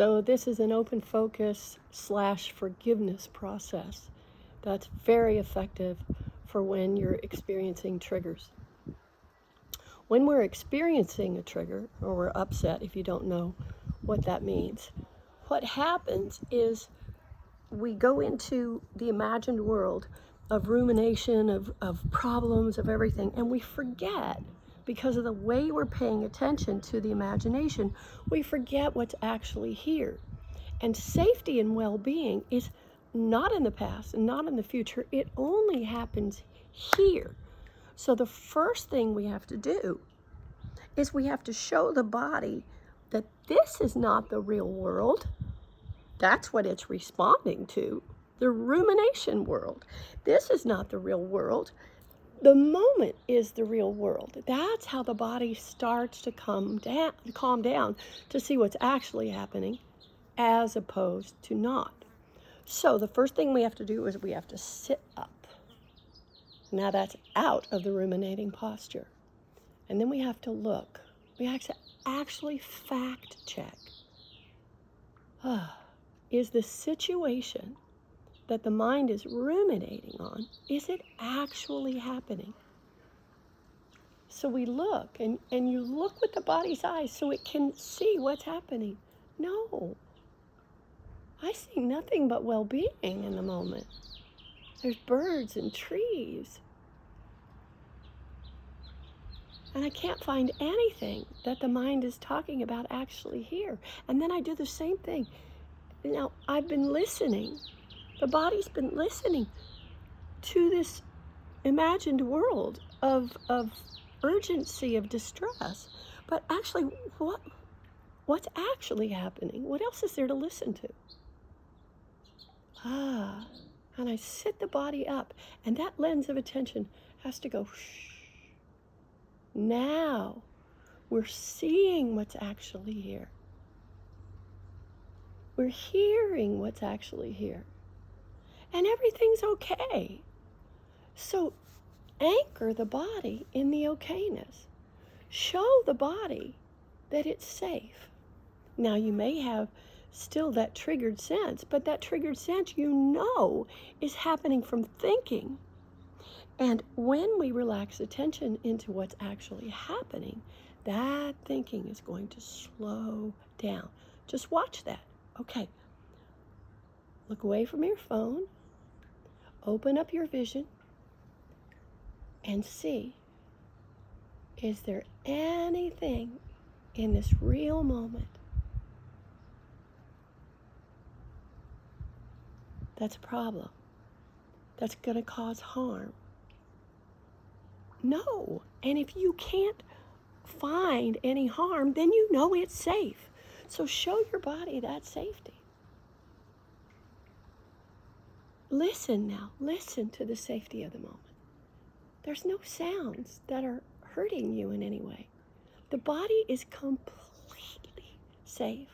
So this is an open focus / forgiveness process that's very effective for when you're experiencing triggers. When we're experiencing a trigger, or we're upset, if you don't know what that means, what happens is we go into the imagined world of rumination, of problems, of everything, and we forget, because of the way we're paying attention to the imagination, we forget what's actually here. And safety and well-being is not in the past and not in the future. It only happens here. So the first thing we have to do is we have to show the body that this is not the real world. That's what it's responding to, the rumination world. This is not the real world. The moment is the real world. That's how the body starts to calm down to see what's actually happening as opposed to not. So the first thing we have to do is we have to sit up. Now that's out of the ruminating posture. And then we have to look. We have to actually fact check. Is the situation that the mind is ruminating on, is it actually happening? So we look, and you look with the body's eyes so it can see what's happening. No, I see nothing but well-being in the moment. There's birds and trees. And I can't find anything that the mind is talking about actually here. And then I do the same thing. Now, I've been listening. The body's been listening to this imagined world of urgency, of distress. But actually, what's actually happening? What else is there to listen to? And I sit the body up, and that lens of attention has to go, shh. Now we're seeing what's actually here. We're hearing what's actually here. And everything's okay. So anchor the body in the okayness. Show the body that it's safe. Now you may have still that triggered sense, but that triggered sense is happening from thinking. And when we relax attention into what's actually happening, that thinking is going to slow down. Just watch that. Okay. Look away from your phone. Open up your vision and see, is there anything in this real moment that's a problem, that's going to cause harm? No. And if you can't find any harm, then you know it's safe. So show your body that safety. Listen now. Listen to the safety of the moment. There's no sounds that are hurting you in any way. The body is completely safe.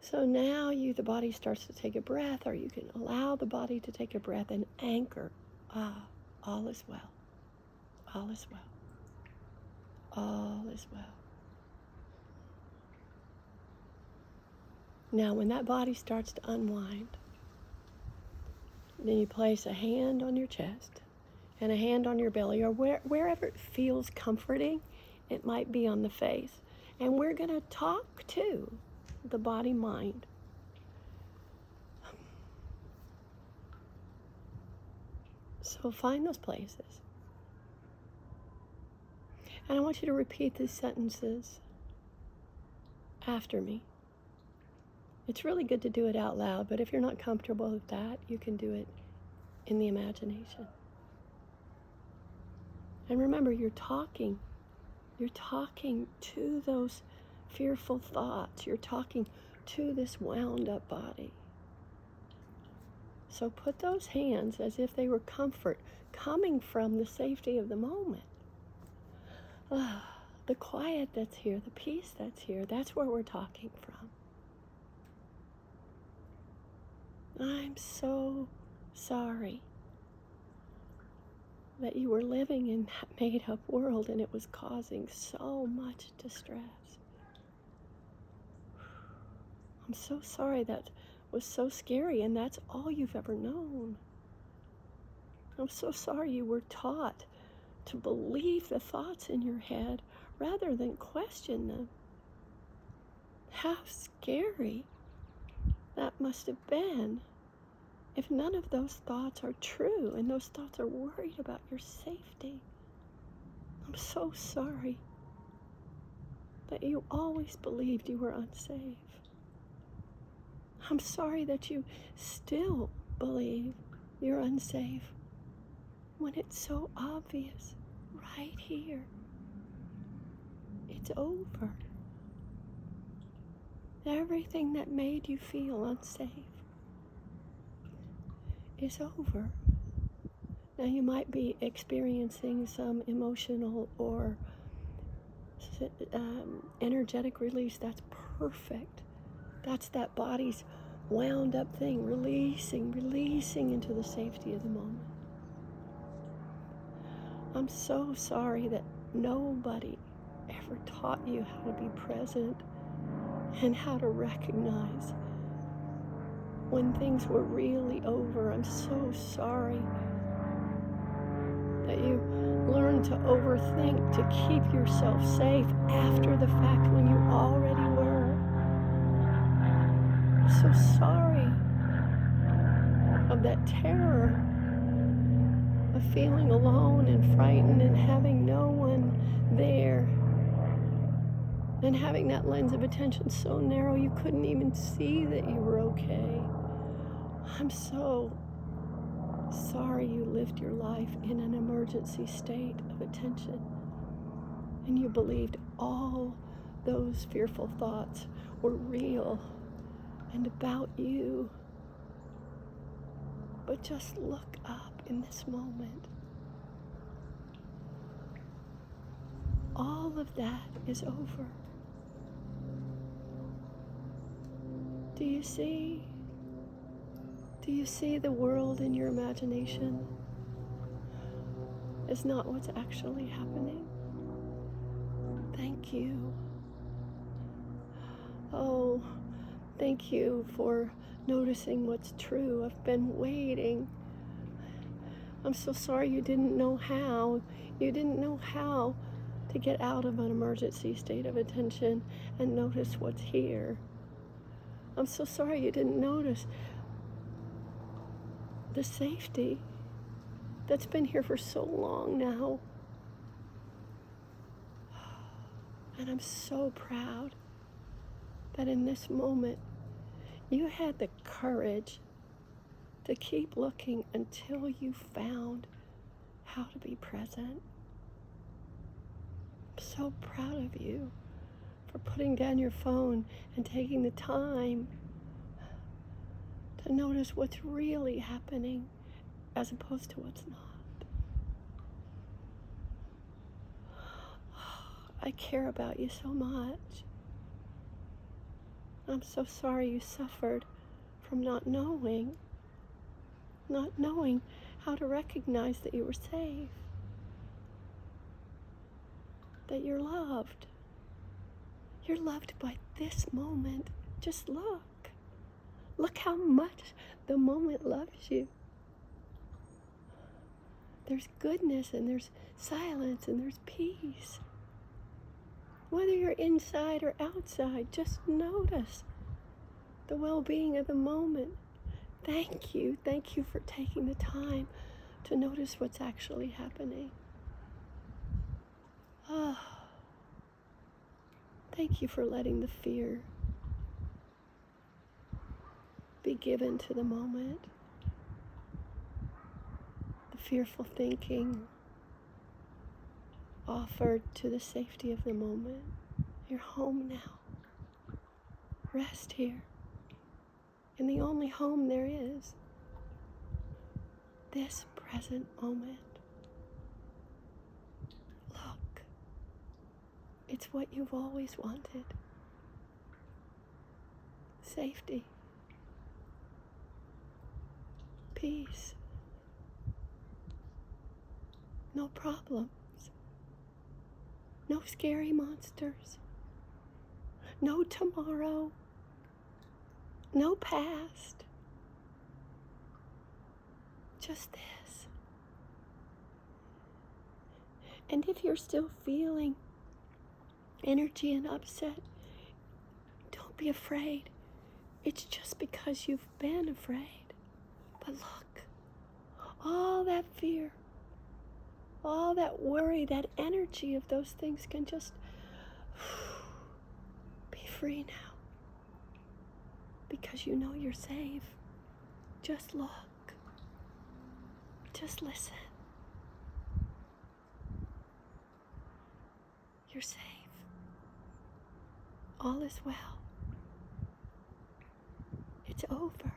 So now the body starts to take a breath, or you can allow the body to take a breath and anchor. All is well. All is well. All is well. Now, when that body starts to unwind, then you place a hand on your chest and a hand on your belly, or wherever it feels comforting. It might be on the face. And we're going to talk to the body-mind. So find those places. And I want you to repeat these sentences after me. It's really good to do it out loud, but if you're not comfortable with that, you can do it in the imagination. And remember, you're talking to those fearful thoughts. You're talking to this wound up body. So put those hands as if they were comfort coming from the safety of the moment. The quiet that's here, the peace that's here, that's where we're talking from. I'm so sorry that you were living in that made-up world and it was causing so much distress. I'm so sorry that was so scary and that's all you've ever known. I'm so sorry you were taught to believe the thoughts in your head rather than question them. How scary that must have been if none of those thoughts are true and those thoughts are worried about your safety. I'm so sorry that you always believed you were unsafe. I'm sorry that you still believe you're unsafe when it's so obvious right here. It's over. Everything that made you feel unsafe is over. Now you might be experiencing some emotional or energetic release. That's perfect. That's that body's wound up thing, releasing into the safety of the moment. I'm so sorry that nobody ever taught you how to be present and how to recognize when things were really over. I'm so sorry that you learned to overthink to keep yourself safe after the fact when you already were. I'm so sorry of that terror of feeling alone and frightened and having no one there, and having that lens of attention so narrow you couldn't even see that you were okay. I'm so sorry you lived your life in an emergency state of attention and you believed all those fearful thoughts were real and about you. But just look up in this moment. All of that is over. Do you see? Do you see the world in your imagination is not what's actually happening? Thank you. Oh, thank you for noticing what's true. I've been waiting. I'm so sorry you didn't know how. You didn't know how to get out of an emergency state of attention and notice what's here. I'm so sorry you didn't notice the safety that's been here for so long now. And I'm so proud that in this moment you had the courage to keep looking until you found how to be present. I'm so proud of you for putting down your phone and taking the time to notice what's really happening as opposed to what's not. I care about you so much. I'm so sorry you suffered from not knowing how to recognize that you were safe, that you're loved. You're loved by this moment. Just look. Look how much the moment loves you. There's goodness and there's silence and there's peace. Whether you're inside or outside, just notice the well-being of the moment. Thank you for taking the time to notice what's actually happening. Thank you for letting the fear be given to the moment. The fearful thinking offered to the safety of the moment. You're home now. Rest here. In the only home there is. This present moment. Look. It's what you've always wanted. Safety. Peace. No problems. No scary monsters. No tomorrow. No past. Just this. And if you're still feeling energy and upset, don't be afraid. It's just because you've been afraid. But look, all that fear, all that worry, that energy of those things can just be free now. Because you know you're safe. Just look. Just listen. You're safe. All is well. It's over.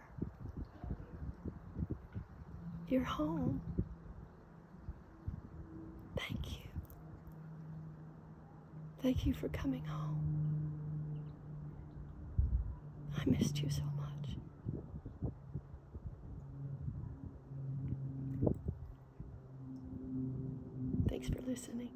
You're home. Thank you. Thank you for coming home. I missed you so much. Thanks for listening.